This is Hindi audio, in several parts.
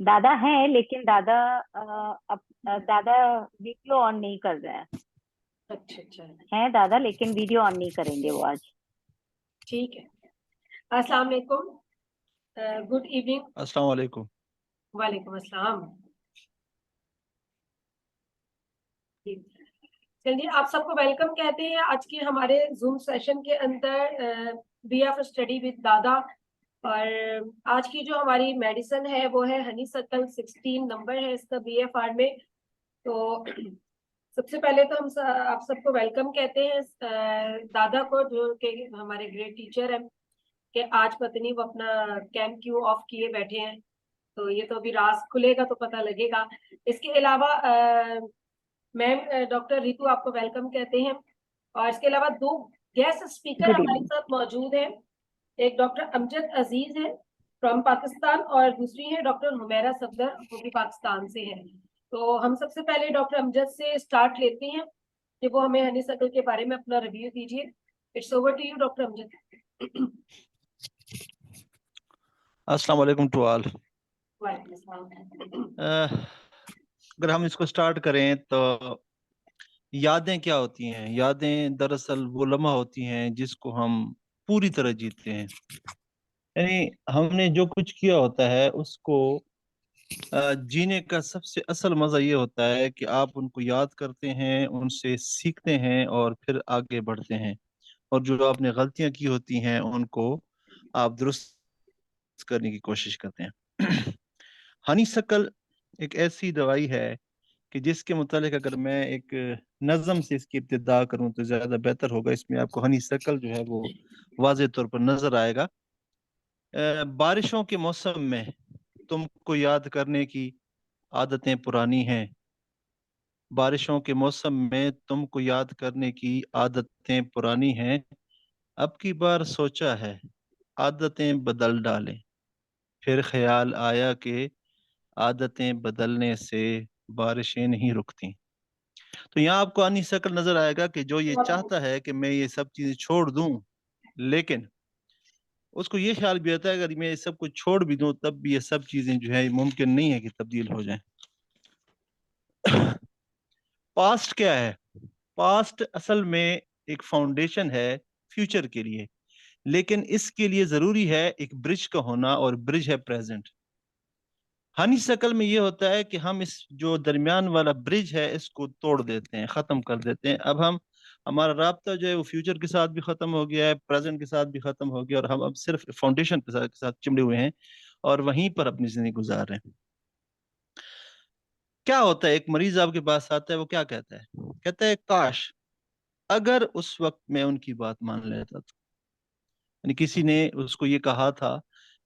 दादा है, लेकिन दादा दादा वीडियो ऑन नहीं कर रहे हैं। अच्छा अच्छा। हैं दादा, लेकिन वीडियो ऑन नहीं करेंगे वो आज। ठीक है। अस्सलाम वालेकुम। Good evening. अस्सलाम वालेकुम। वालेकुम अस्सलाम। जी। चलिए, आप सबको वेलकम कहते हैं आज के हमारे जूम सेशन के अंदर, बीएफ स्टडी विद दादा। और आज की जो हमारी मेडिसिन है वो है हनीसकल। 16 नंबर है इसका बीएफआर में। तो सबसे पहले तो आप सबको वेलकम कहते हैं, दादा को, जो कि हमारे ग्रेट टीचर हैं। कि आज पता नहीं वो अपना कैम क्यों ऑफ किए बैठे हैं, तो ये तो अभी राज खुलेगा तो पता लगेगा। इसके अलावा मैम डॉक्टर रितु आपको वेलकम कहते हैं। और इसके अलावा दो गेस्ट स्पीकर गुड हमारे इवनिंग। साथ मौजूद हैं। एक डॉक्टर अमजद अजीज है फ्रॉम पाकिस्तान, और दूसरी है डॉक्टर हुमैरा सफदर, वो भी पाकिस्तान से है। तो हम सबसे पहले डॉक्टर अमजद से स्टार्ट लेते हैं कि वो हमें हनीसकल के बारे में अपना रिव्यू दीजिए। It's over to you doctor Amjad. अस्सलाम वालेकुम टू ऑल। वालेकुम अस्सलाम। अगर हम इसको स्टार्ट करें तो यादें क्या होती हैं? यादें दरअसल वो लम्हा होती हैं जिसको हम पूरी तरह जीते हैं। यानी हमने जो कुछ किया होता है उसको जीने का सबसे असल मजा ये होता है कि आप उनको याद करते हैं, उनसे सीखते हैं और फिर आगे बढ़ते हैं। और जो आपने गलतियां की होती हैं उनको आप दुरुस्त करने की कोशिश करते हैं। हनी शकल एक ऐसी दवाई है कि जिसके मुतालिक अगर मैं एक नज़म से इसकी इब्तिदा करूं तो ज़्यादा बेहतर होगा। इसमें आपको हनी शकल जो है वो वाज़े तौर पर नज़र आएगा। बारिशों के मौसम में तुमको याद करने की आदतें पुरानी हैं। बारिशों के मौसम में तुमको याद करने की आदतें पुरानी हैं। अब की बार सोचा है आदतें बदल डालें। फिर ख्याल आया कि आदतें बदलने से बारिशें नहीं रुकती। तो यहाँ आपको आनी शक्ल नजर आएगा कि जो ये चाहता है कि मैं ये सब चीजें छोड़ दूं, लेकिन उसको ये ख्याल भी आता है अगर मैं ये सब कुछ छोड़ भी दूं तब भी ये सब चीजें जो है मुमकिन नहीं है कि तब्दील हो जाएं। पास्ट क्या है? पास्ट असल में एक फाउंडेशन है फ्यूचर के लिए, लेकिन इसके लिए जरूरी है एक ब्रिज का होना, और ब्रिज है प्रेजेंट। हनी शकल में ये होता है कि हम इस जो दरमियान वाला ब्रिज है इसको तोड़ देते हैं, खत्म कर देते हैं। अब हम हमारा राब्ता जो है वो फ्यूचर के साथ भी खत्म हो गया है, प्रेजेंट के साथ भी खत्म हो गया, और हम अब सिर्फ फाउंडेशन के साथ चिमड़े हुए हैं और वहीं पर अपनी जिंदगी गुजार रहे हैं। क्या होता है, एक मरीज आपके पास आता है, वो क्या कहता है? कहता है काश अगर उस वक्त मैं उनकी बात मान लेता तो। यानी किसी ने उसको ये कहा था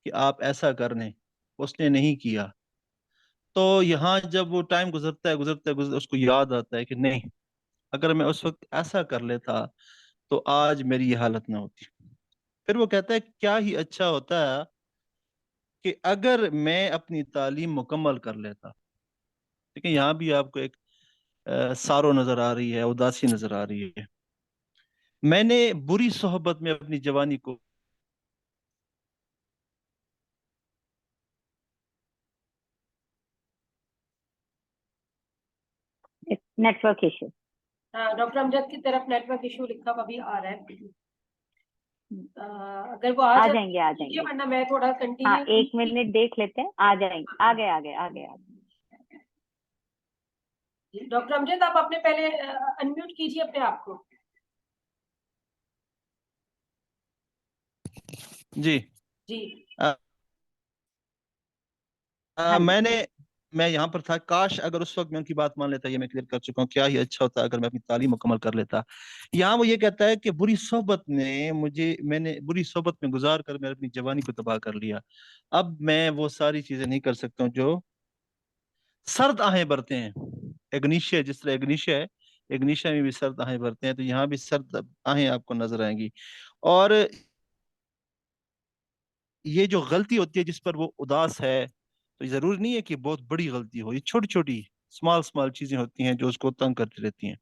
कि आप ऐसा करने, उसने नहीं किया। तो यहाँ जब वो टाइम गुजरता है गुजरता है गुजरता है, उसको याद आता है कि नहीं, अगर मैं उस वक्त ऐसा कर लेता तो आज मेरी ये हालत ना होती। फिर वो कहता है क्या ही अच्छा होता है कि अगर मैं अपनी तालीम मुकम्मल कर लेता। लेकिन यहाँ भी आपको एक सारो नजर आ रही है, उदासी नजर आ रही है। मैंने बुरी सोहबत में अपनी जवानी को नेटवर्क इशू। डॉक्टर अमजद की तरफ नेटवर्क इशू लिखा हुआ अभी आ रहा है। अगर वो आ जाए जाएंगे, आ ठीक है, जाएंगे। वरना मैं थोड़ा हाँ, कंटिन्यू। 1 मिनट देख लेते हैं, आ जाएंगे। आ गए, आ गए, आ गए, आ गए। डॉक्टर अमजद, आप अपने पहले अनम्यूट कीजिए अपने आप को। जी। जी। अ, हाँ जी। मैं यहाँ पर था, काश अगर उस वक्त मैं उनकी बात मान लेता। ये मैं क्लियर कर चुका हूँ, क्या ही अच्छा होता अगर मैं अपनी तालीम मुकम्मल कर लेता। यहाँ वो ये कहता है कि मैंने बुरी सोहबत में गुजार कर मैंने अपनी जवानी को तबाह कर लिया। अब मैं वो सारी चीजें नहीं कर सकता हूँ जो सर्द आहें भरते हैं। एग्नीशिया, जिस तरह एग्नीशिया है, एग्नीशिया में भी सर्द आहें भरते हैं, तो यहाँ भी सर्द आहें आपको नजर आएंगी। और ये जो गलती होती है जिस पर वो उदास है, तो ये जरूरी नहीं है कि बहुत बड़ी गलती हो, ये छोटी छोटी स्मॉल स्मॉल चीजें होती हैं जो उसको तंग करती रहती हैं।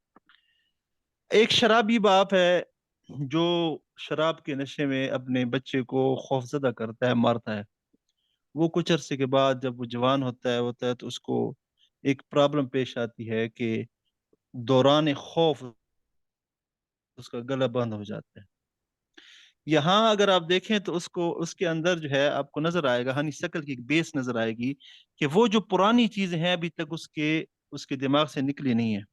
एक शराबी बाप है जो शराब के नशे में अपने बच्चे को खौफजदा करता है, मारता है। वो कुछ अरसे के बाद जब वो जवान होता है तो उसको एक प्रॉब्लम पेश आती है कि दौरान खौफ उसका गला बंद हो जाता है। यहाँ अगर आप देखें तो उसको उसके अंदर जो है आपको नजर आएगा, हनी शक्ल की एक बेस नजर आएगी कि वो जो पुरानी चीजें हैं अभी तक उसके उसके दिमाग से निकली नहीं है।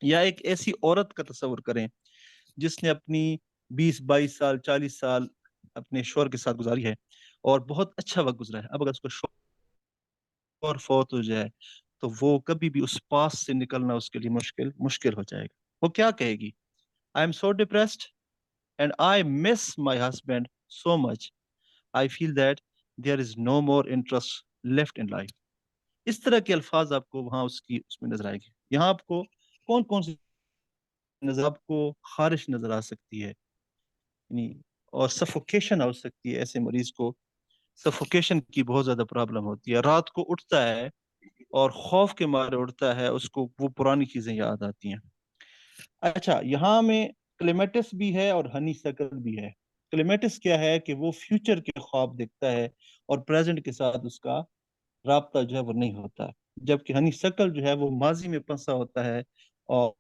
या एक ऐसी औरत का तस्वर करें जिसने अपनी 20-22 साल 40 साल अपने शौहर के साथ गुजारी है और बहुत अच्छा वक्त गुजरा है। अब अगर उसका शौहर फौत हो जाए तो वो कभी भी उस पास से निकलना उसके लिए मुश्किल मुश्किल हो जाएगा। वो क्या कहेगी? I am so depressed and I miss my husband so much, I feel that there is no more interest left in life. इस तरह के अल्फाज आपको वहां उसकी उसमें नजर आएंगे। यहाँ आपको कौन कौन सी नजर आपको? खारिश नजर आ सकती है, यानी और सफोकेशन हो सकती है। ऐसे मरीज को सफोकेशन की बहुत ज्यादा प्रॉब्लम होती है, रात को उठता है और खौफ के मारे उठता है, उसको वो पुरानी चीजें याद आती हैं। अच्छा, यहाँ में क्लेमेटिस भी है और हनी शकल भी है। क्लेमेटिस क्या है कि वो फ्यूचर के ख्वाब देखता है और प्रेजेंट के साथ उसका राब्ता जो है वो नहीं होता है, जबकि हनी शकल जो है वो माजी में फंसा होता है और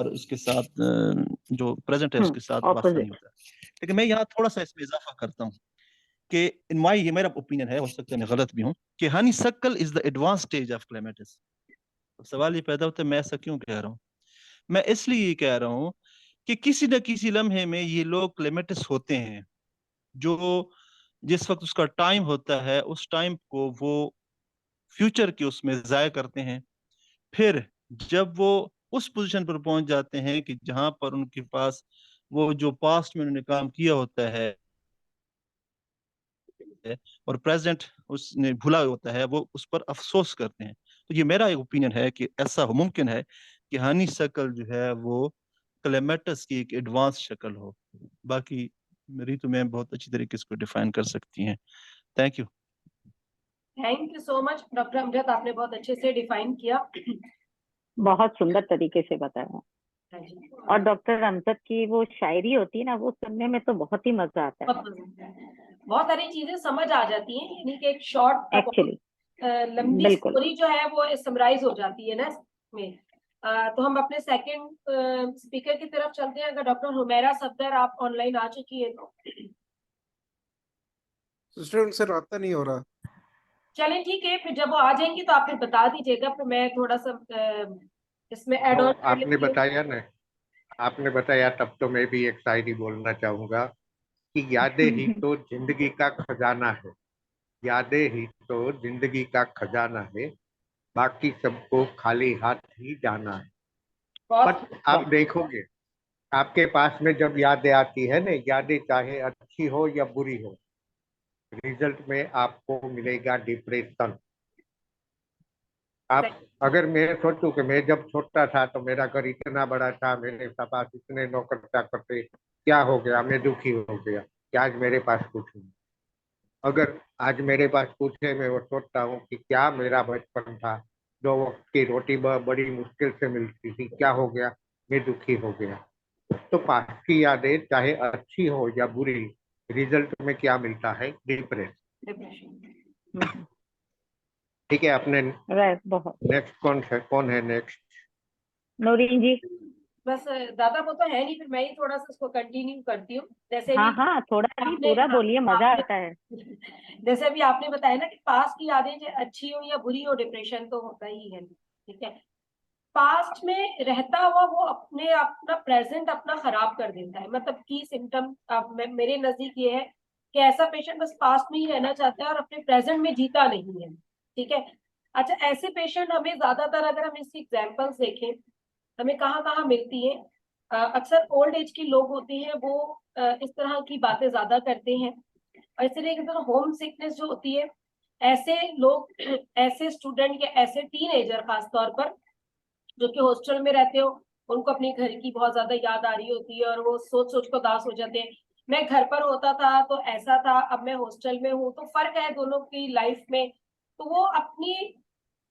उसके साथ जो प्रेजेंट है उसके साथ वास्ता नहीं ऑपोजिट। होता है। लेकिन मैं यहाँ थोड़ा सा इसमें इजाफा करता हूँ कि इन माई, ये मेरा ओपिनियन है, हो सकता है मैं गलत भी हूँ, कि honeysuckle is the advance stage of clematis. तो सवाल ये पैदा होता है मैं ऐसा क्यों कह रहा हूँ? मैं इसलिए ये कह रहा हूँ कि किसी न किसी लम्हे में ये लोग क्लेमेटिस होते हैं, जो जिस वक्त उसका टाइम होता है उस टाइम को वो फ्यूचर के उसमें जाया करते हैं। फिर जब वो उस पोजीशन पर पहुंच जाते हैं कि जहां पर उनके पास वो जो पास्ट में उन्होंने काम किया होता है और प्रेजेंट उसने भूला होता है, वो उस पर अफसोस करते हैं। तो ये मेरा एक ओपिनियन है कि ऐसा मुमकिन है कि हनी शक्ल जो है वो क्लेमेटस की एक एडवांस शक्ल हो। बाकी रीतु मैम बहुत अच्छी तरीके से इसको डिफाइन कर सकती हैं। Thank you. Thank you so much doctor Amjad, आपने बहुत अच्छे से डिफाइन किया। बहुत सुंदर तरीके से बताया। हाँ जी। और डॉक्टर अमजद की वो शायरी होती है ना, वो सुनने में तो बहुत ही मजा आता है बहुत पसंद है। बहुत सारी चीजें समझ आ जाती हैं, यानी कि एक शॉर्ट एक्चुअली। लंबी बिल्कुल। स्टोरी जो है वो समराइज हो जाती है ना इसमें। तो हम अपने सेकंड स्पीकर की तरफ चलते हैं। अगर डॉक्टर हुमैरा सफदर आप ऑनलाइन आ चुकी है तो सिस्टर उनसे रास्ता नहीं हो रहा। चलें, ठीक है, फिर जब वो आ जाएंगी तो आप फिर बता दीजिएगा, फिर मैं थोड़ा सा इसमें एड ऑन कर आपने लेती हूँ। बताया ना, आपने बताया तब तो मैं भी एक शायरी बोलना चाहूंगा कि यादें ही तो जिंदगी का खजाना है, यादें ही तो जिंदगी का खजाना है, बाकी सबको खाली हाथ ही जाना है। बहुत पर आप देखोगे आपके पास में जब यादें आती है ना, यादें चाहे अच्छी हो या बुरी हो, रिजल्ट में आपको मिलेगा डिप्रेशन। आप अगर मैं सोचूं कि मैं जब छोटा था तो मेरा घर इतना बड़ा था, मेरे पास इतने नौकर चाकर थे, क्या हो गया, मैं दुखी हो गया कि आज मेरे पास कुछ नहीं। अगर आज मेरे पास कुछ है, मैं वो सोचता हूँ कि क्या मेरा बचपन था, 2 वक्त की रोटी बड़ी मुश्किल से मिलती थी, क्या हो गया, मैं दुखी हो गया। तो पास की यादें चाहे अच्छी हो या बुरी, रिजल्ट में क्या मिलता है, डिप्रेशन। डिप्रेशन। ठीक है, आपने राइट। बहुत। नेक्स्ट कौन है नेक्स्ट? नौरीन जी। बस दादा वो तो है नहीं, फिर मैं ही थोड़ा सा उसको कंटिन्यू करती हूँ। जैसे हाँ भी हाँ, थोड़ा नहीं, आपने पूरा बोलिए, मजा आपने आता है। जैसे अभी आपने बताया ना कि पास्ट की यादें चाहे अच्छी हो या बुरी हो, डिप्रेशन तो होता ही है। ठीक है, पास्ट में रहता हुआ वो अपने अपना प्रेजेंट अपना खराब कर देता है। मतलब की सिम्टम मेरे नजदीक ये है कि ऐसा पेशेंट बस पास्ट में ही रहना चाहता है और अपने प्रेजेंट में जीता नहीं है। ठीक है। अच्छा, ऐसे पेशेंट हमें ज्यादातर, अगर हम इसकी एग्जाम्पल्स देखें, हमें कहाँ कहाँ मिलती है। अक्सर ओल्ड एज के लोग होते हैं, वो इस तरह की बातें ज्यादा करते हैं। और इसलिए होम सिकनेस जो होती है, ऐसे लोग ऐसे स्टूडेंट या ऐसे टीनेजर खासतौर पर जो कि हॉस्टल में रहते हो, उनको अपने घर की बहुत ज्यादा याद आ रही होती है और वो सोच सोच कर उदास हो जाते हैं। मैं घर पर होता था तो ऐसा था, अब मैं हॉस्टल में हूँ, तो फर्क है दोनों की लाइफ में। तो वो अपनी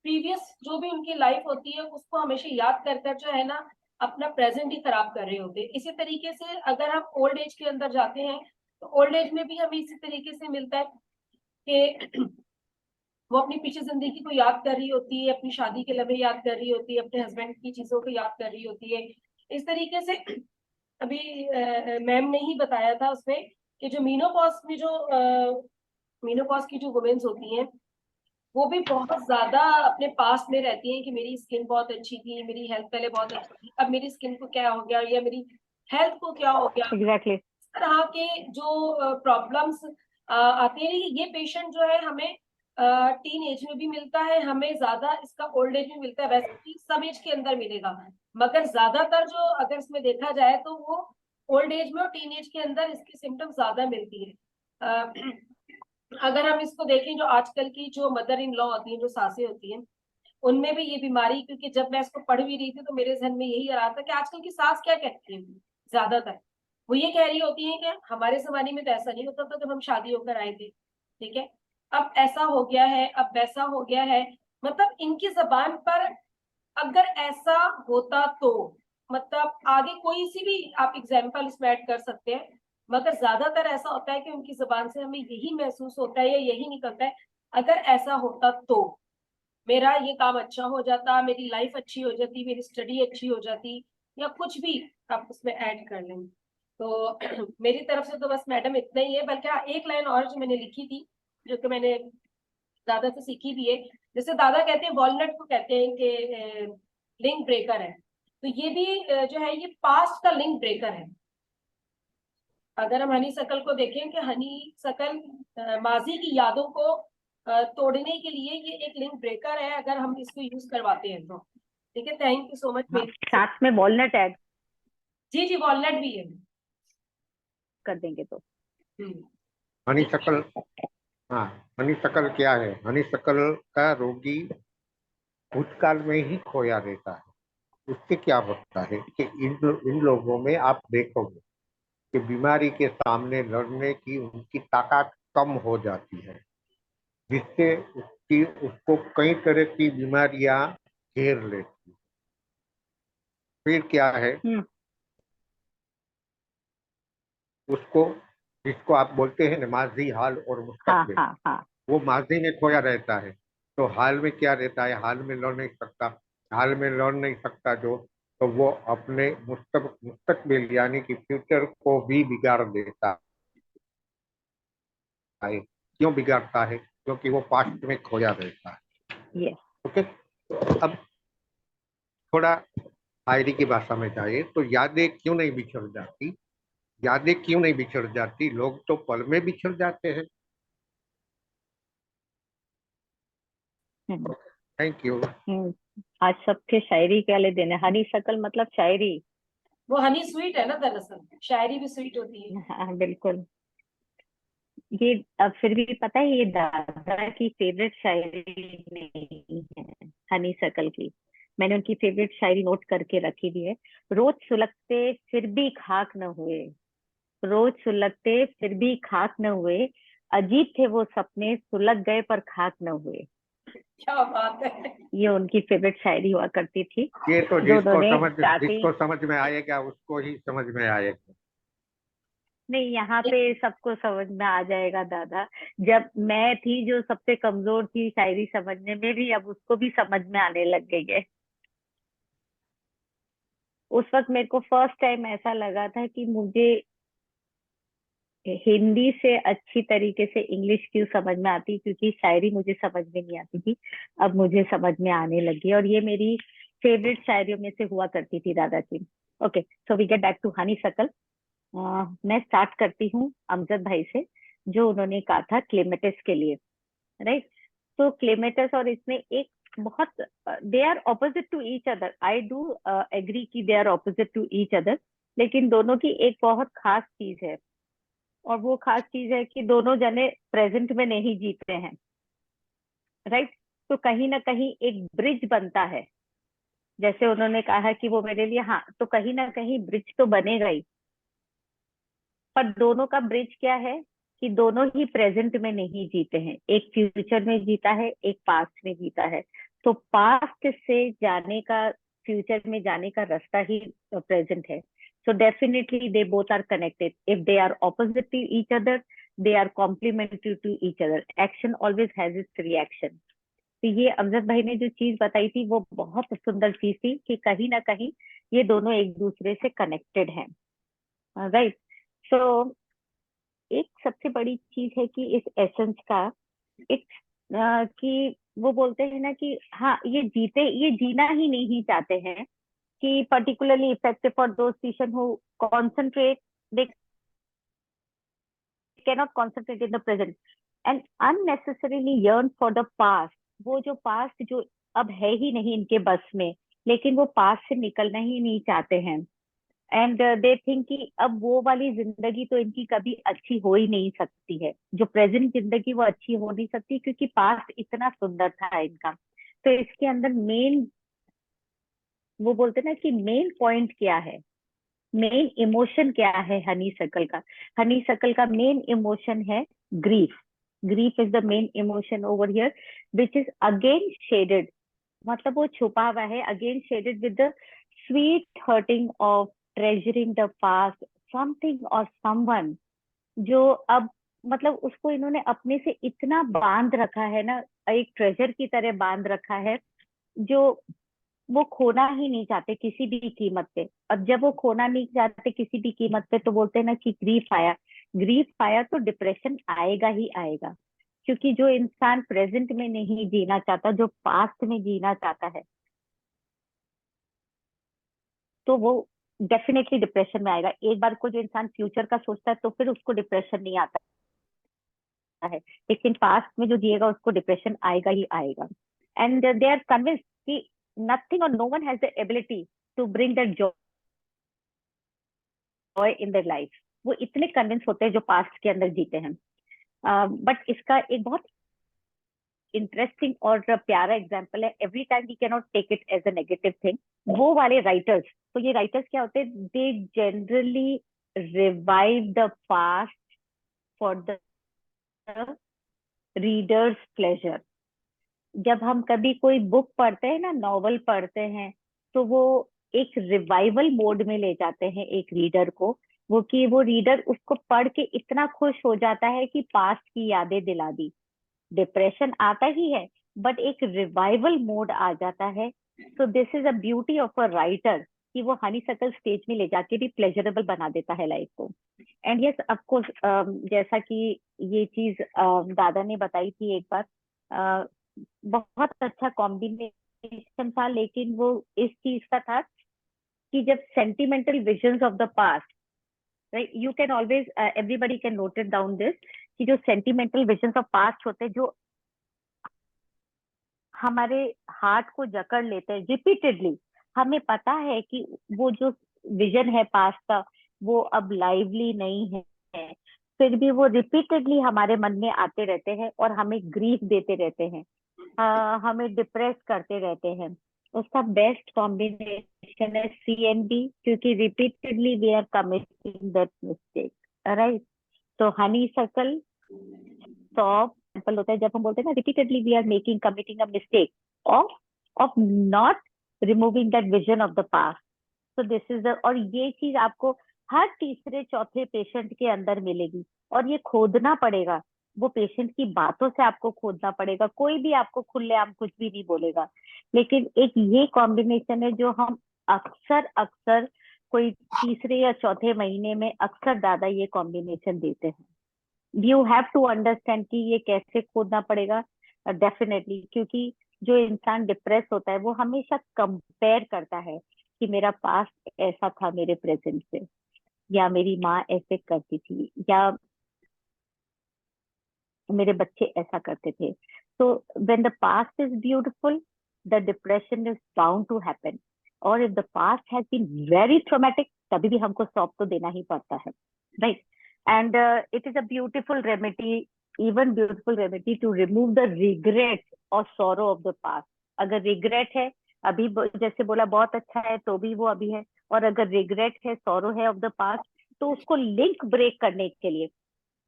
प्रीवियस जो भी उनकी लाइफ होती है उसको हमेशा याद कर कर जो है ना, अपना प्रेजेंट ही खराब कर रहे होते हैं। इसी तरीके से अगर हम ओल्ड एज के अंदर जाते हैं तो ओल्ड एज में भी हमें इसी तरीके से मिलता है कि वो अपनी पिछली जिंदगी को याद कर रही होती है, अपनी शादी के लम्हे याद कर रही होती है, अपने हस्बैंड की चीजों को याद कर रही होती है। इस तरीके से अभी मैम ने ही बताया था उसमें कि जो मीनोपॉज में जो मीनोपॉज की जो वुमेन्स होती हैं वो भी बहुत ज्यादा अपने पास में रहती हैं कि मेरी स्किन बहुत अच्छी थी, मेरी हेल्थ पहले बहुत अच्छी थी, अब मेरी स्किन को क्या हो गया या मेरी हेल्थ को क्या हो गया। एग्जैक्टली इस तरह के जो प्रॉब्लम्स आते हैं, ये पेशेंट जो है हमें टीन एज में भी मिलता है, हमें ज्यादा इसका ओल्ड एज में मिलता है। वैसे भी सब एज के अंदर मिलेगा, मगर ज्यादातर जो अगर इसमें देखा जाए तो वो ओल्ड एज में और टीन एज के अंदर इसकी सिम्टम्स ज्यादा मिलती है। अगर हम इसको देखें, जो आजकल की जो मदर इन लॉ होती हैं, जो सासें होती हैं, उनमें भी ये बीमारी, क्योंकि जब मैं इसको पढ़ भी रही थी तो मेरे जहन में यही आ रहा था कि आजकल की सास क्या कहती है, ज्यादातर वो ये कह रही होती है कि हमारे जमाने में तो ऐसा नहीं होता था जब हम शादी होकर आए थे, ठीक है, अब ऐसा हो गया है, अब वैसा हो गया है। मतलब इनकी जबान पर अगर ऐसा होता तो, मतलब आगे कोई सी भी आप एग्जाम्पल इसमें ऐड कर सकते हैं, मगर ज्यादातर ऐसा होता है कि उनकी जबान से हमें यही महसूस होता है या यही निकलता है, अगर ऐसा होता तो मेरा ये काम अच्छा हो जाता, मेरी लाइफ अच्छी हो जाती, मेरी स्टडी अच्छी हो जाती, या कुछ भी आप उसमें ऐड कर लें। तो मेरी तरफ से तो बस मैडम इतना ही है। बल्कि हाँ, एक लाइन और जो मैंने लिखी थी, जो कि मैंने दादा से सीखी भी है, जैसे दादा कहते हैं वॉलनट को कहते हैं कि लिंक ब्रेकर है, तो ये भी जो है ये पास्ट का लिंक ब्रेकर है। अगर हम हनी शकल को देखें कि हनी शकल माजी की यादों को तोड़ने के लिए ये एक लिंक ब्रेकर है, अगर हम इसको यूज करवाते हैं तो। ठीक है, थैंक यू सो मच। हाँ, साथ में वॉलनट ऐड जी जी, वॉलनट भी है। कर देंगे तो हनी शकल, हाँ, हनी शकल क्या है? हनी शकल का रोगी भूतकाल में ही खोया रहता है। उससे क्या होता है कि इन लोगों में आप देखोगे कि बीमारी के सामने लड़ने की उनकी ताकत कम हो जाती है, जिससे उसको कई तरह की बीमारियां घेर लेती। फिर क्या है, उसको, जिसको आप बोलते हैं ना माजी हाल और हाँ मुस्तकबिल, हाँ हाँ वो माजी में खोया रहता है। तो हाल में क्या रहता है? हाल में लड़ नहीं सकता। हाल में लड़ नहीं सकता जो, तो वो अपने मुस्तकबिल यानी कि फ्यूचर को भी बिगाड़ देता है। क्यों बिगाड़ता है? क्योंकि वो पास्ट में खोया रहता है। ये ओके, अब थोड़ा शायरी की भाषा में जाए तो यादें क्यों नहीं बिछड़ जाती? यादें क्यों नहीं बिछड़ जाती? लोग तो पल में बिछड़ जाते हैं। Thank you. आज सबके शायरी के वाले दिन है। हनी शकल मतलब शायरी। वो हनी स्वीट है ना, दरअसल शायरी भी स्वीट होती है। हाँ बिल्कुल। ये अब फिर भी पता है, ये दादा की फेवरेट शायरी नहीं है हनी शकल की। मैंने उनकी फेवरेट शायरी नोट करके रखी भी है। रोज सुलगते फिर भी खाक न हुए, रोज सुलगते फिर भी खाक न हुए, अजीब थे वो सपने सुलग गए पर खाक न हुए। क्या बात है। ये उनकी फेवरेट शायरी हुआ करती थी। ये तो जो उन्होंने स्टार्टिंग, जिसको समझ में आएगा उसको ही समझ में आएगा। नहीं यहाँ पे सबको समझ में आ जाएगा दादा। जब मैं थी जो सबसे कमजोर थी शायरी समझने में भी, अब उसको भी समझ में आने लग गई है। उस वक्त मेरे को फर्स्ट टाइम ऐसा लगा था कि मुझे हिंदी से अच्छी तरीके से इंग्लिश क्यों समझ में आती, क्योंकि शायरी मुझे समझ में नहीं आती थी, अब मुझे समझ में आने लगी। और ये मेरी फेवरेट शायरियों में से हुआ करती थी दादा की। Okay, so we get back to honey shackle. मैं स्टार्ट करती हूँ अमजद भाई से, जो उन्होंने कहा था क्लेमेटिस के लिए, राइट। तो क्लेमेटिस और इसमें एक बहुत, they are opposite to each other, I do agree कि they are opposite to each other, लेकिन दोनों की एक बहुत खास चीज है, और वो खास चीज है कि दोनों जने प्रेजेंट में नहीं जीते हैं, राइट। तो कहीं ना कहीं एक ब्रिज बनता है, जैसे उन्होंने कहा कि वो मेरे लिए, हाँ, तो कहीं ना कहीं ब्रिज तो बनेगा ही। पर दोनों का ब्रिज क्या है कि दोनों ही प्रेजेंट में नहीं जीते हैं, एक फ्यूचर में जीता है, एक पास्ट में जीता है। तो पास्ट से जाने का, फ्यूचर में जाने का रास्ता ही प्रेजेंट है। So definitely they both are connected. If they are opposite to each other, they are complementary to each other. Action always has its reaction. तो ये अमजद भाई ने जो चीज बताई थी वो बहुत सुंदर चीज थी कि कहीं ना कहीं ये दोनों एक दूसरे से कनेक्टेड हैं, राइट। सो एक सबसे बड़ी चीज है कि इस एसेंस का एक कि वो बोलते हैं ना कि हाँ ये जीना ही नहीं चाहते हैं, कि particularly effective for those patients who concentrate, they cannot concentrate in the present and unnecessarily yearn for the past. वो जो past जो अब है ही नहीं इनके बस में, लेकिन वो past से निकलना ही नहीं चाहते हैं। एंड दे थिंक कि अब वो वाली जिंदगी तो इनकी कभी अच्छी हो ही नहीं सकती है, जो प्रेजेंट जिंदगी वो अच्छी हो नहीं सकती क्योंकि पास्ट इतना सुंदर था इनका। तो इसके अंदर मेन वो बोलते ना कि मेन पॉइंट क्या है, मेन इमोशन क्या है हनी सर्कल का। हनी सर्कल का मेन इमोशन है grief. Grief is the main emotion over here which is again shaded, मतलब वो छुपा हुआ है, again shaded with the sweet hurting of treasuring the past something और समवन, जो अब मतलब उसको इन्होंने अपने से इतना बांध रखा है ना, एक ट्रेजर की तरह बांध रखा है, जो वो खोना ही नहीं चाहते किसी भी कीमत पे। और जब वो खोना नहीं चाहते किसी भी कीमत पे तो बोलते हैं ना कि ग्रीफ आया, ग्रीफ आया तो डिप्रेशन आएगा ही आएगा, क्योंकि जो इंसान प्रेजेंट में नहीं जीना चाहता, जो पास्ट में जीना चाहता है, तो वो डेफिनेटली डिप्रेशन में आएगा। एक बार को जो इंसान फ्यूचर का सोचता है तो फिर उसको डिप्रेशन नहीं आता है, लेकिन पास्ट में जो जिएगा उसको डिप्रेशन आएगा ही आएगा। एंड दे आर कन्विंस्ड कि नथिंग और no one has the ability to bring that joy in their life. वो इतने कन्विंस होते हैं जो पास्ट के अंदर जीते हैं। बट इसका एक बहुत इंटरेस्टिंग और प्यारा एग्जाम्पल है, every time we can not take it as a negative thing. वो वाले राइटर्स, तो ये राइटर्स क्या होते हैं, they generally revive the past for the readers pleasure. जब हम कभी कोई बुक पढ़ते हैं ना, नॉवल पढ़ते हैं, तो वो एक रिवाइवल मोड में ले जाते हैं एक रीडर को, वो कि वो रीडर उसको पढ़ के इतना खुश हो जाता है कि पास्ट की यादें दिला दी। डिप्रेशन आता ही है बट एक रिवाइवल मोड आ जाता है। So this is a beauty of a writer कि वो हनी सर्कल स्टेज में ले जाके भी प्लेजरेबल बना देता है लाइफ को। एंड यस ऑफ कोर्स, जैसा कि ये चीज दादा ने बताई थी एक बार, बहुत अच्छा कॉम्बिनेशन था, लेकिन वो इस चीज का था कि जब sentimental visions of the past, right, you can always everybody can note it down this, कि जो सेंटिमेंटल विजन्स ऑफ पास्ट होते हैं, जो हमारे हार्ट को जकड़ लेते हैं रिपीटेडली, हमें पता है कि वो जो विजन है पास्ट का वो अब लाइवली नहीं है, फिर भी वो रिपीटेडली हमारे मन में आते रहते हैं और हमें ग्रीफ देते रहते हैं, हमें डिप्रेस करते रहते हैं। उसका बेस्ट कॉम्बिनेशन है CNB, क्योंकि repeatedly we are committing that mistake, right. तो हनी सर्कल सॉफ्ट सिंपल होता है, जब हम बोलते हैं ना repeatedly we are making committing a mistake of not removing that vision of the past. तो दिस इज द, और ये चीज आपको हर तीसरे चौथे पेशेंट के अंदर मिलेगी, और ये खोदना पड़ेगा, वो पेशेंट की बातों से आपको खोदना पड़ेगा। कोई भी आपको खुलेआम कुछ भी नहीं बोलेगा, लेकिन एक ये कॉम्बिनेशन है जो हम अक्सर अक्सर कोई तीसरे या चौथे महीने में अक्सर ज्यादा ये कॉम्बिनेशन देते हैं। यू हैव टू अंडरस्टैंड कि ये कैसे खोदना पड़ेगा, डेफिनेटली, क्योंकि जो इंसान डिप्रेस होता है वो हमेशा कंपेयर करता है कि मेरा पास्ट ऐसा था मेरे प्रेजेंट से, या मेरी माँ ऐसे करती थी, या मेरे बच्चे ऐसा करते थे। तो when the past is beautiful, the depression is bound to happen, और if the past has been very traumatic, तभी भी हमको सॉल्व तो देना ही पड़ता है, right. And it is a beautiful remedy, even beautiful remedy to remove the regret or sorrow of the past. अगर regret है अभी, जैसे बोला बहुत अच्छा है तो भी वो अभी है, और अगर regret है, sorrow है of the past, तो उसको लिंक ब्रेक करने के लिए,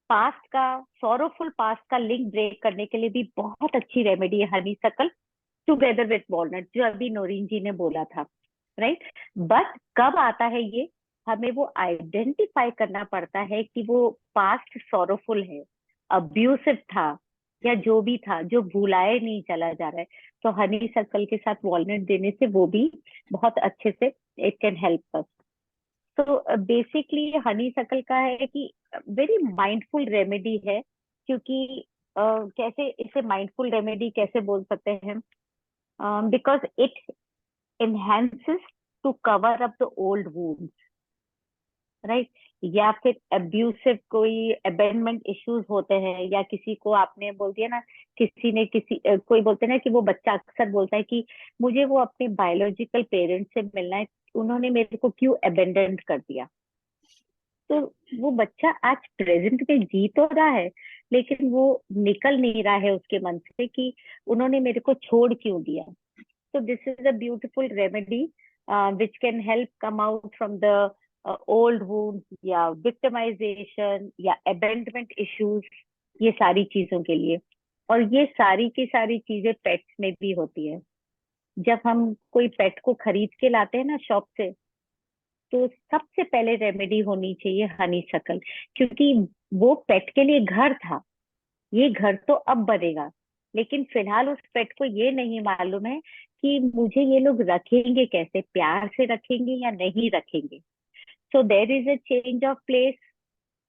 पास्ट का सॉरोफुल पास्ट का लिंक ब्रेक करने के लिए भी बहुत अच्छी रेमेडी है Honey circle together with walnut, जो अभी नोरीन जी ने बोला था, राइट। बट कब आता है ये, हमें वो आइडेंटिफाई करना पड़ता है कि वो पास्ट सॉरोफुल है, अब्यूसिव था, या जो भी था जो भुलाए नहीं चला जा रहा है। तो हनी सर्कल के साथ वॉलनट देने से वो भी बहुत अच्छे से इट कैन हेल्प अस। तो बेसिकली हनी सर्कल का है कि वेरी माइंडफुल रेमेडी है, क्योंकि कैसे इसे माइंडफुल रेमेडी कैसे बोल सकते हैं, because it enhances to cover up the old wounds, right. या फिर अब्यूसिव कोई अबेंडमेंट इश्यूज होते हैं, या किसी को आपने बोल दिया ना, किसी ने कोई बोलते हैं ना कि वो बच्चा अक्सर बोलता है कि मुझे वो अपने बायोलॉजिकल पेरेंट्स से मिलना है, उन्होंने मेरे को क्यों अबेंडन कर दिया। तो वो बच्चा आज प्रेजेंट में जी तो रहा है, लेकिन वो निकल नहीं रहा है उसके मन से कि उन्होंने मेरे को छोड़ क्यों दिया। So this is a beautiful remedy which can help come out from the old wounds या victimization या abandonment issues, ये सारी चीजों के लिए। और ये सारी की सारी चीजें पेट्स में भी होती है। जब हम कोई पेट को खरीद के लाते हैं ना शॉप से, तो सबसे पहले रेमेडी होनी चाहिए हनी शकल, क्योंकि वो पेट के लिए घर था, ये घर तो अब बनेगा, लेकिन फिलहाल उस पेट को ये नहीं मालूम है कि मुझे ये लोग रखेंगे कैसे, प्यार से रखेंगे या नहीं रखेंगे। So there is a change of place,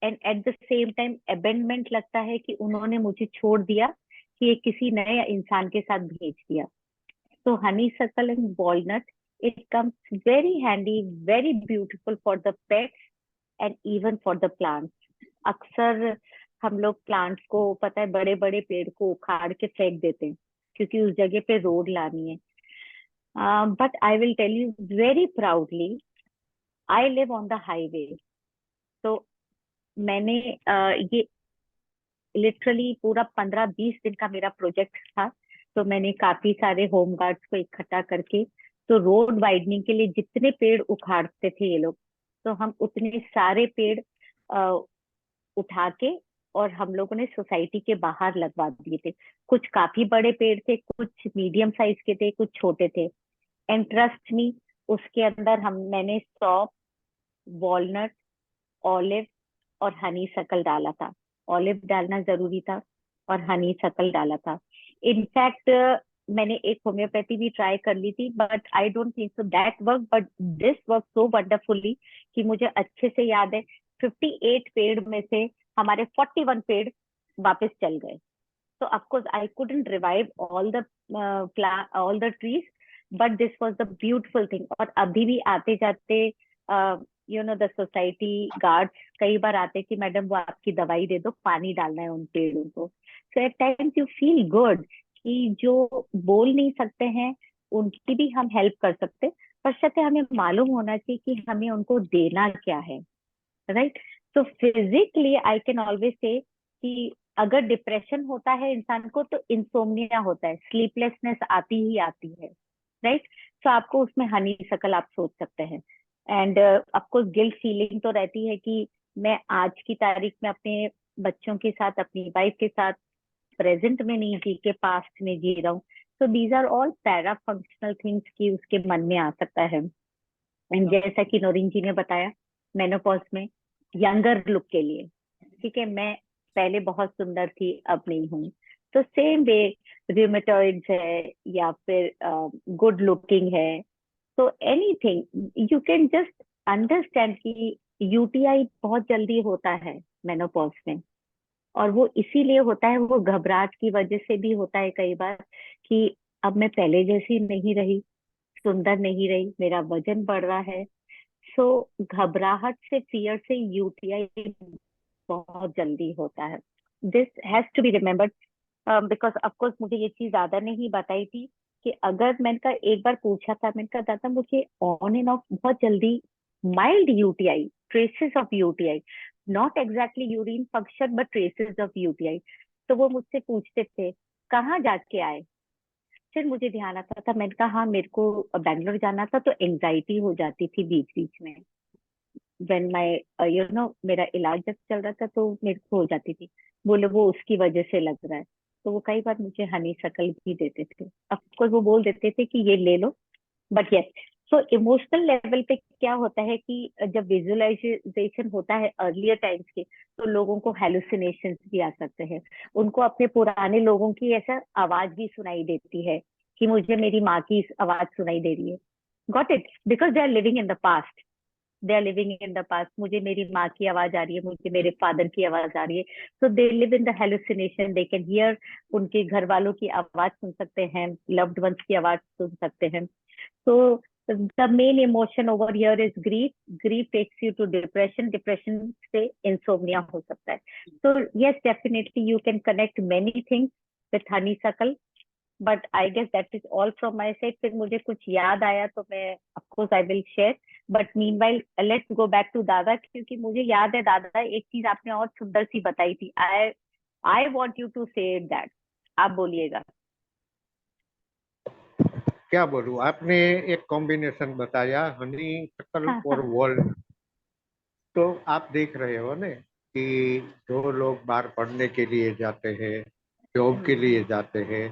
and at the same time abandonment लगता है कि उन्होंने मुझे छोड़ दिया, कि ये किसी नए इंसान के साथ भेज दिया। तो honey circle and walnut, it comes very handy, very beautiful for the pets and even for the plants. अक्सर हम लोग प्लांट्स को, पता है, बड़े बड़े पेड़ को उखाड़ के फेंक देते हैं क्योंकि उस जगह पे रोड लानी है। But I will tell you very proudly, I live on the highway. तो मैंने ये लिटरली पूरा 15-20 दिन का मेरा प्रोजेक्ट था। तो मैंने काफी सारे होम गार्ड्स को इकट्ठा करके, तो रोड वाइडनिंग के लिए जितने पेड़ उखाड़ते थे ये लोग, तो हम उतने सारे पेड़ उठा के और हम लोगों ने सोसाइटी के बाहर लगवा दिए थे। कुछ काफी बड़े पेड़ थे, कुछ मीडियम साइज के थे, कुछ छोटे थे। एंड ट्रस्ट मी, उसके अंदर मैंने सौंफ, वॉलनट, ऑलिव और हनी शकल डाला था। ऑलिव डालना जरूरी था और हनी शकल डाला था। इनफैक्ट मैंने एक होम्योपैथी भी ट्राई कर ली थी, but I don't think so that work, but this work so wonderfully कि मुझे अच्छे से याद है 58 पेड़ में से हमारे 41 पेड़ वापस चल गए। So of course I couldn't revive all the trees, but this was the beautiful thing. और अभी भी आते जाते the society guards कई बार आते कि मैडम वो आपकी दवाई दे दो, पानी डालना है उन पेड़ों को। So at times you feel good कि जो बोल नहीं सकते हैं उनकी भी हम हेल्प कर सकते, पर सत्य हमें मालूम होना चाहिए कि हमें उनको देना क्या है, राइट। तो physically I can always say कि अगर डिप्रेशन होता है इंसान को तो इंसोम्निया होता है, स्लीपलेसनेस आती ही आती है, राइट। तो आपको उसमें हनी शकल आप सोच सकते हैं। एंड ऑफकोर्स गिल्ट फीलिंग तो रहती है कि मैं आज की तारीख में अपने बच्चों के साथ, अपनी वाइफ के साथ प्रेजेंट में नहीं जी के पास्ट में जी रहा हूँ। तो these are all para functional things की उसके मन में आ सकता है। एंड जैसा कि नौरीन जी ने बताया, मेनोपॉज में यंगर लुक के लिए, ठीक है, मैं पहले बहुत सुंदर थी अब नहीं हूँ, तो सेम वे रिमेटॉइड्स है या फिर गुड लुकिंग है, तो anything you can just understand कि यूटीआई बहुत जल्दी होता है मेनोपॉज में। और वो इसीलिए होता है, वो घबराहट की वजह से भी होता है कई बार कि अब मैं पहले जैसी नहीं रही, सुंदर नहीं रही, मेरा वजन बढ़ रहा है। सो घबराहट से, फियर से यूटीआई बहुत जल्दी होता है। This has to be remembered, because of course मुझे ये चीज ज्यादा नहीं बताई थी कि अगर मैंने का एक बार पूछा था, मैंने कहा दादा मुझे ऑन एंड ऑफ बहुत जल्दी mild UTI, traces of UTI, not exactly urine function but traces of UTI. तो वो मुझसे पूछते थे कहाँ जाके आए। फिर मुझे ध्यान आता था, मैंने कहा हाँ मेरे को बैंगलोर जाना था, तो एंजाइटी हो जाती थी बीच बीच में, व्हेन माय मेरा इलाज जब चल रहा था तो मेरे को हो जाती थी। बोले वो उसकी वजह से लग रहा है। तो वो कई बार मुझे हनी शकल भी देते थे, ऑफकोर्स वो बोल देते थे कि ये ले लो, बट यस। तो इमोशनल लेवल पे क्या होता है कि जब विजुअलाइजेशन होता है अर्लियर टाइम्स के, तो लोगों को हेलुसिनेशंस भी आ सकते हैं। उनको अपने पुराने लोगों की ऐसा आवाज भी सुनाई देती है कि मुझे मेरी माँ की आवाज सुनाई दे रही है। Got it? Because they are living in the past, they are living in the past. मुझे मेरी माँ की आवाज आ रही है, मुझे मेरे फादर की आवाज आ रही है। So they live in the hallucination, they can hear, उनके घर वालों की आवाज सुन सकते हैं, लव्ड वंस की आवाज सुन सकते हैं। So the main emotion over here is grief. Grief takes you to depression. Depression से insomnia हो सकता है. So yes, definitely you can connect many things with honeysuckle. But I guess that is all from my side. फिर मुझे कुछ याद आया तो मैं of course I will share. But meanwhile, let's go back to दादा, क्योंकि मुझे याद है दादा एक चीज आपने और सुंदर सी बताई थी. I want you to say that. आप बोलिएगा. क्या बोलूं, आपने एक कॉम्बिनेशन बताया हनी शकल हाँ और हाँ. वर्ल्ड। तो आप देख रहे हो ना कि जो लोग बाहर पढ़ने के लिए जाते हैं, जॉब के लिए जाते हैं,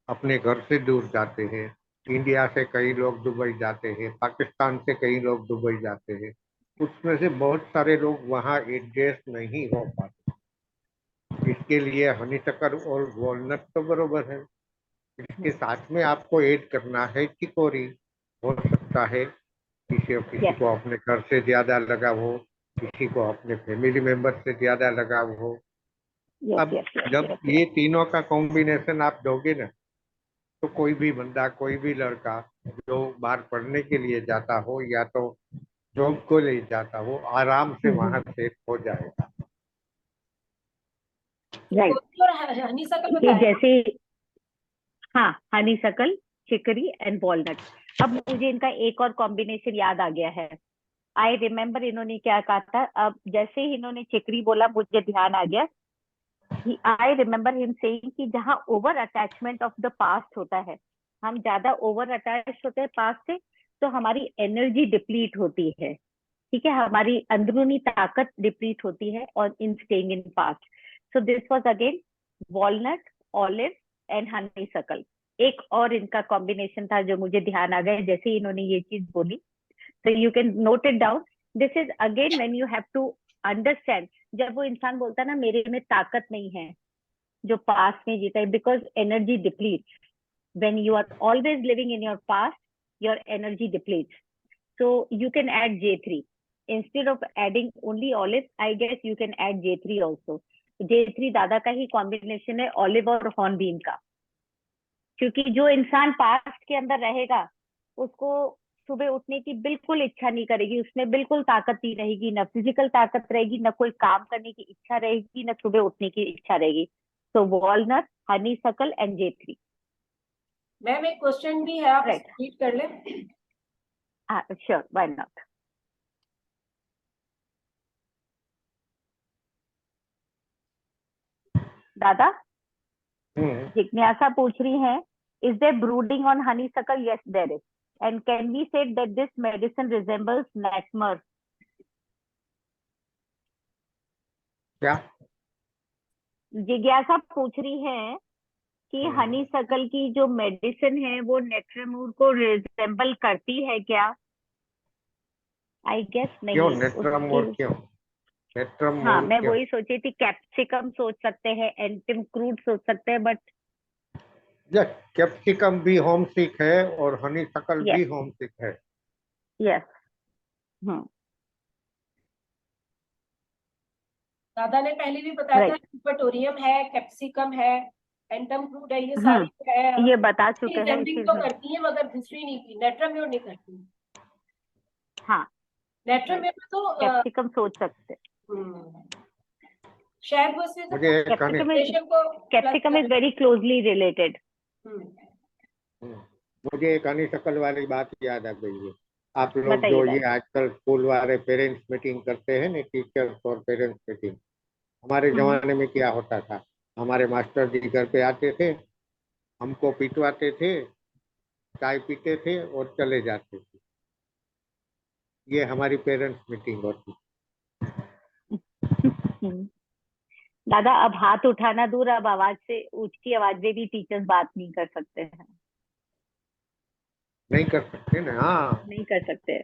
अपने घर से दूर जाते हैं, इंडिया से कई लोग दुबई जाते हैं, पाकिस्तान से कई लोग दुबई जाते हैं, उसमें से बहुत सारे लोग वहाँ एडजस्ट नहीं हो पाते। इसके लिए हनी शक्कर और वॉलनट तो बरोबर है, इसके साथ में आपको ऐड करना है चिकोरी। हो सकता है किसी Yes, को अपने घर से ज्यादा लगाव हो, किसी को अपने फैमिली मेंबर से ज्यादा लगाव हो। yes, अब yes, yes, जब yes, ये yes. तीनों का कॉम्बिनेशन आप दोगे ना, तो कोई भी बंदा, कोई भी लड़का जो बाहर पढ़ने के लिए जाता हो या तो जॉब को ले जाता हो, आराम से वहां सेट हो जाएगा। Right. और हनी शकल ये बताया ना। जैसे, हाँ, हनी शकल, चिकरी एंड वॉलनट. अब मुझे इनका एक और कॉम्बिनेशन याद आ गया है. आई रिमेम्बर इन्होंने क्या कहा था. अब जैसे ही इन्होंने चिकरी बोला मुझे ध्यान आ गया. आई रिमेम्बर हिम सेइंग कि जहाँ over attachment of the past होता है, हम ज्यादा ओवर अटैच होते हैं पास्ट से, तो हमारी एनर्जी डिप्लीट होती है. ठीक है, हमारी अंदरूनी ताकत डिप्लीट होती है और इन staying in past. So this was again walnut, olive and honey सकल. एक और इनका कॉम्बिनेशन था जो मुझे ध्यान आ गया जैसे इन्होंने ये चीज बोली. So you can note it down. This is again when you have to understand. जब वो इंसान बोलता है ना मेरे में ताकत नहीं है, जो पास्ट में जीता है, because energy deplete. When you are always living in your past, your energy depletes. So you can add J3 instead of adding only olive. I guess you can add J3 also. J3 दादा का ही कॉम्बिनेशन है ऑलिव और हॉर्नबीन का. क्योंकि जो इंसान पास्ट के अंदर रहेगा उसको सुबह उठने की बिल्कुल इच्छा नहीं करेगी, उसमें बिल्कुल ताकत नहीं रहेगी, ना फिजिकल ताकत रहेगी, ना कोई काम करने की इच्छा रहेगी, ना सुबह उठने की इच्छा रहेगी. सो वॉलनट, हनी सकल एंड J3. मैम एक क्वेश्चन भी है, आप Right. रीड कर लें. Sure, why not. दादा जिज्ञासा पूछ रही है, is there brooding on honeysuckle? Yes, there is. And can we say that this medicine resembles Natmar? क्या? जिज्ञासा पूछ रही है कि हनीसकल की जो मेडिसिन है वो नेट्रमूर को रिजेंबल करती है क्या? आई गेस क्यों नहीं. नेट्रमोर? उसकी, क्यों नेट्रमोर? हाँ, मैं क्यों? वही सोची थी. कैप्सिकम सोच सकते हैं, एंटिम क्रूड सोच सकते हैं, बट कैप्सिकम भी होम सिक है और हनी शकल भी यस, होम सिक है। यस. दादा ने पहले भी बताया था, राइट. पटोरियम है, कैप्सिकम है, एंटम क्रूड है, ये सारी है. ये बता चुके हैं रिजेंबलिंग तो करती है मगर दूसरी नहीं की, नेट्रम्योर नहीं करती. हाँ, नेट्रम्योर में तो कैप्सिकम सोच सकते हैं. शायद वो इसमें मुझे capsicum is very closely related. मुझे एक हनी शकल वाली बात याद आ गई है. आप लोग बताइए जो ये दादा. आजकल स्कूल वाले पेरेंट्स मीटिंग करते हैं ना, टीचर्स और पेरेंट्स मीटिंग, हमारे जमाने में क्या होता था, हमारे मास्टर जी घर पे आते थे, हमको पिटवाते थे, चाय पीते थे और चले जाते थे. ये हमारी पेरेंट्स मीटिंग होती. दादा अब हाथ उठाना दूर, अब आवाज से, ऊंची आवाज में भी टीचर्स बात नहीं कर सकते हैं. नहीं कर सकते ना। हाँ, नहीं कर सकते।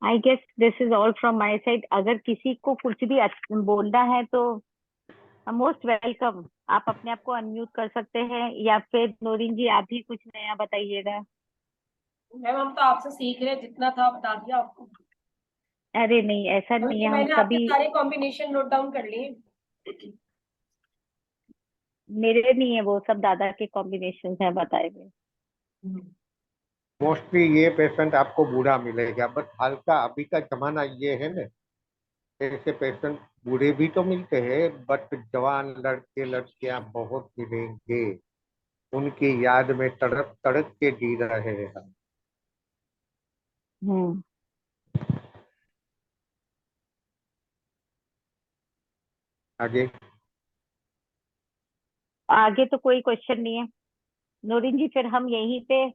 I guess this is all from my side. अगर किसी को कुछ भी बोलना है तो मोस्ट वेलकम। आप अपने आप को अनम्यूट कर सकते हैं, या फिर नूरिन जी आप भी कुछ नया बताइएगा। मैम हम तो आपसे सीख रहे हैं, जितना था बता दिया आपको। अरे नहीं, ऐसा नहीं बल्कि है, हम मैंने आपके सभी। सारे कॉम्बिनेशन नोट डाउन कर लिए। मेरे नहीं है, वो सब दादा के कॉम्बिनेशन हैं बताए हुए। मोस्टली ये पेशेंट आपको बूढ़ा मिलेगा, बट हाल का अभी का जमाना ये है ना, ऐसे पेशेंट बूढ़े भी तो मिलते हैं, बट जवान लड़के लड़कियां बहुत मिलेंगे। उनकी याद में तड़प तड़प के जी रहे हैं हम। हम्म। आगे। आगे तो कोई क्वेश्चन नहीं है नूरिन जी, फिर हम यहीं पे।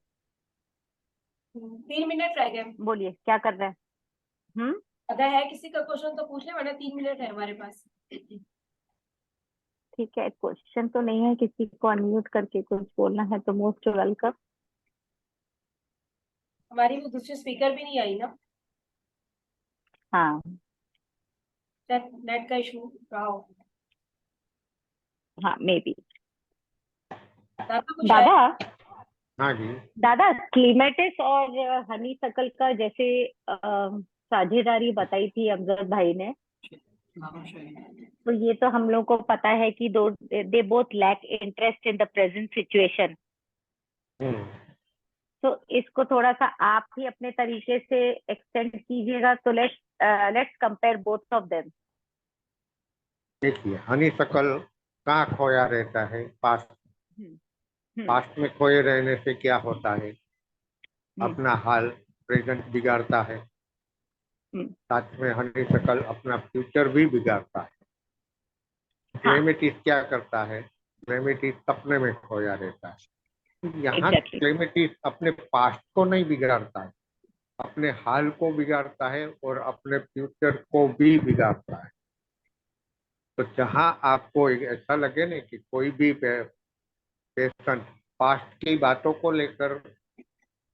3 मिनट रह गए। बोलिए क्या कर रहे हैं। अगर है किसी का क्वेश्चन तो पूछ ले, वरना 3 मिनट है हमारे पास। ठीक है, क्वेश्चन तो नहीं है, किसी को अनम्यूट करके कुछ बोलना है तो मोस्ट वेलकम। हमारी वो दूसरी स्पीकर भी नहीं आई ना, हाँ नेट का इशू रहा हो। हाँ, मे बी। दादा कुछ है? दादा, हाँ जी। दादा क्लीमेटिस और हनी सकल का जैसे साझेदारी बताई थी अमजद भाई ने, तो ये तो हम लोग को पता है कि they both lack interest in the present situation. Hmm. तो इसको थोड़ा सा आप ही अपने तरीके से एक्सटेंड कीजिएगा, तो let's compare both of them. देखिए, हनी शकल कहाँ खोया रहता है? पास्ट। हम्म। पास्ट में खोए रहने से क्या होता है? हम्म। अपना हाल प्रेजेंट बिगाड़ता है, हम्म। साथ में हनी शकल अपना फ्यूचर भी बिगाड़ता है। हाँ, क्लेमेटिस क्या करता है? क्लेमेटिस सपने में खोया रहता है। यहाँ एग्जैक्टली। क्लेमेटिस अपने पास्ट को नहीं बिगाड़ता है, अपने हाल को बिगाड़ता है और अपने फ्यूचर को भी बिगाड़ता है। तो जहाँ आपको ऐसा लगे ना कि कोई भी पेशेंट पास्ट की बातों को लेकर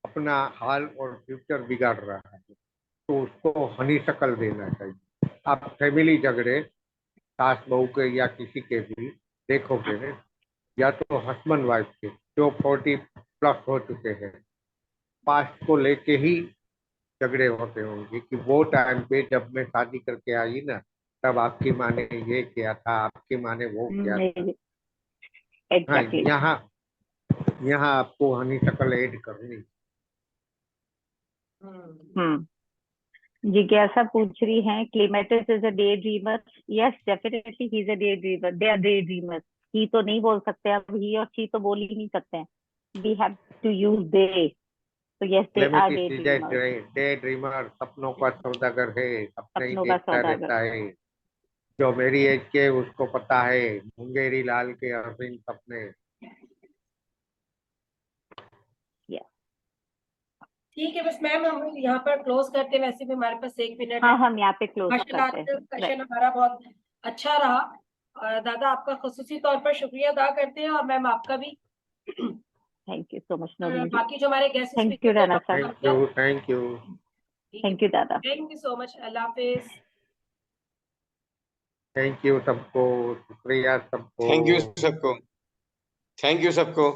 अपना हाल और फ्यूचर बिगाड़ रहा है, तो उसको हनी शकल देना चाहिए। आप फैमिली झगड़े सास बहू के या किसी के भी देखोगे ना, या तो हस्बैंड वाइफ के जो 40+ हो चुके हैं, पास्ट को लेके ही झगड़े होते होंगे कि वो टाइम पे जब मैं शादी करके आई ना, तब आपकी माँ ने ये किया था, आपकी माँ ने वो किया था। हाँ, एग्जैक्टली। यहाँ यहाँ आपको हनी शकल ऐड करनी। हम्म। जिज्ञासा पूछ रही है, clematis is a daydreamer. Yes, definitely he is a daydreamer. They are daydreamer. ही तो नहीं बोल सकते, अब ही और शी तो बोल ही नहीं सकते हैं। We have to use they. तो yes, they are clematis day is a dreamers. Day dreamer, सपनों का सौदागर है, सपने ही सपनों का देखता सौदागर। रहता है। जो मेरी एज के उसको पता है, मुंगेरी लाल के हसीन सपने। यस। ठीक है, बस मैम हम यहाँ पर क्लोज करते हैं, वैसे भी हमारे पास 1 मिनट है। हाँ, हम यहाँ पे क्लोज माशाल्लाह करते आज का हैं। सेशन हमारा बहुत अच्छा रहा, और दादा आपका खुसूसी तौर पर शुक्रिया अदा करते हैं, और मैम आपका भी। थैंक यू सो मच नवीन जी। बाकी जो हमारे guest thank you speaker Rana sir. Thank you, thank you. ठीक है, थैंक यू दादा। Thank you so much. Allah Hafiz. Thank you सबको, शुक्रिया सबको। थैंक यू सबको। थैंक यू सबको।